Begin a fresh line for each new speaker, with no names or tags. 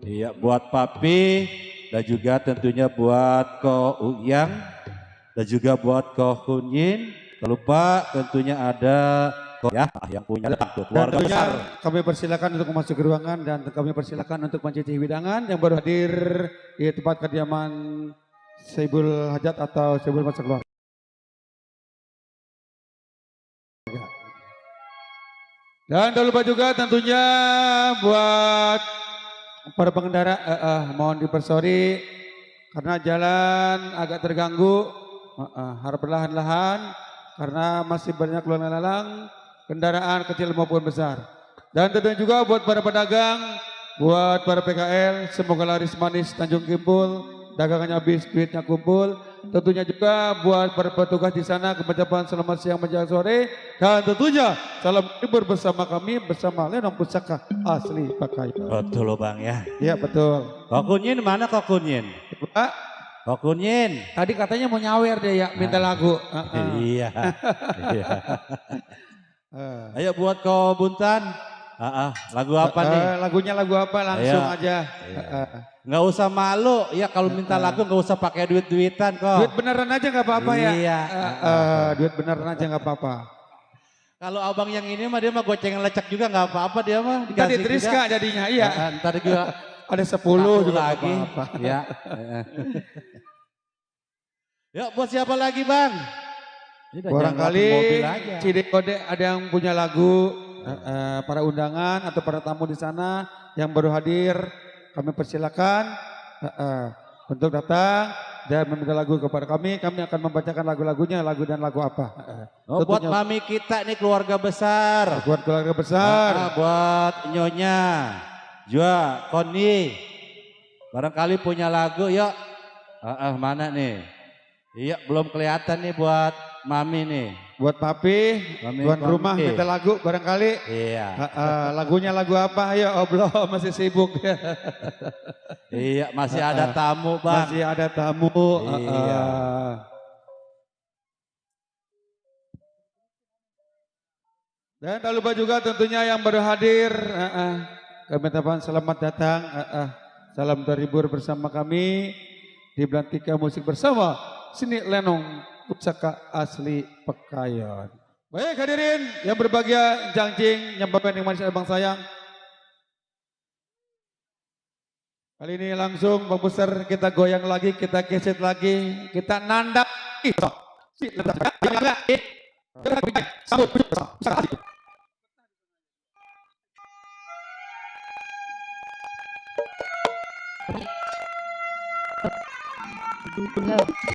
Iya, buat Papi dan juga tentunya buat Ko Uyang dan juga buat Ko Hunyin. Jangan lupa tentunya ada Ko ya yang punya keluarga
tentunya
besar.
kami persilakan untuk masuk ke ruangan dan kami persilakan untuk mencicipi hidangan yang baru hadir di tempat kediaman Saibul Hajat atau Saibul Masa Keluarga. Dan jangan lupa juga tentunya buat para pengendara mohon dipersori karena jalan agak terganggu, harap perlahan-lahan karena masih banyak lalu lalang kendaraan kecil maupun besar. Dan tentunya juga buat para pedagang, buat para PKL, semoga laris manis Tanjung Kimpul, dagangannya habis, duitnya kumpul. Tentunya juga buat para petugas di sana, kementerian selamat siang menjelang sore. Dan tentunya salam libur bersama kami, bersama Lenong Pusaka Asli Pakai.
Betul loh Bang ya.
Iya betul.
Ko Hunyin mana Ko Hunyin?
Pak,
Ko Hunyin.
tadi katanya mau nyawer deh ya, minta lagu.
Iya. Iya. Ayo buat Ko Buntan. Lagu apa nih?
Lagunya lagu apa langsung
Ayo.
aja.
Nggak usah malu, ya kalau minta lagu nggak usah pakai duit-duitan kok.
Duit beneran aja nggak apa-apa ya.
Iya.
Duit beneran aja nggak apa-apa.
Kalau abang yang ini mah dia mah goceng lecek juga nggak apa-apa dia mah.
Tadi
Dikasih
Triska
juga.
jadinya iya.
Ntar juga
Ada 10
satu
juga nggak
lagi.
apa-apa.
Ya. Yuk buat siapa lagi bang? Ini udah
Barangkali
nyangkut mobil aja.
Cidekode ada yang punya lagu, para undangan atau para tamu di sana yang baru hadir, kami persilakan untuk datang dan meminta lagu kepada kami. Kami akan membacakan lagu-lagunya, lagu dan lagu apa.
Oh, buat
Tentunya
mami kita nih keluarga besar.
buat keluarga besar.
Buat nyonya, Jua, Koni. Barangkali punya lagu, yuk. Mana nih? Iya, belum kelihatan nih buat mami nih.
Buat papi,
Mami,
tuan rumah
papi.
minta lagu barangkali.
Iya.
Lagunya lagu apa? Ayo, belum masih sibuk.
Iya, masih ada tamu bang.
Masih ada tamu.
Iya.
Dan tak lupa juga tentunya yang baru hadir. Kami ucapkan selamat datang. Salam terhibur bersama kami di Belantika Musik bersama Seni Lenong Pusaka Asli Pekayon. Baik hadirin yang berbahagia, Jangjing, nyampakan yang manis abang sayang. Kali ini langsung Bang Besar kita goyang lagi, kita geset lagi, kita nandak.
Benar.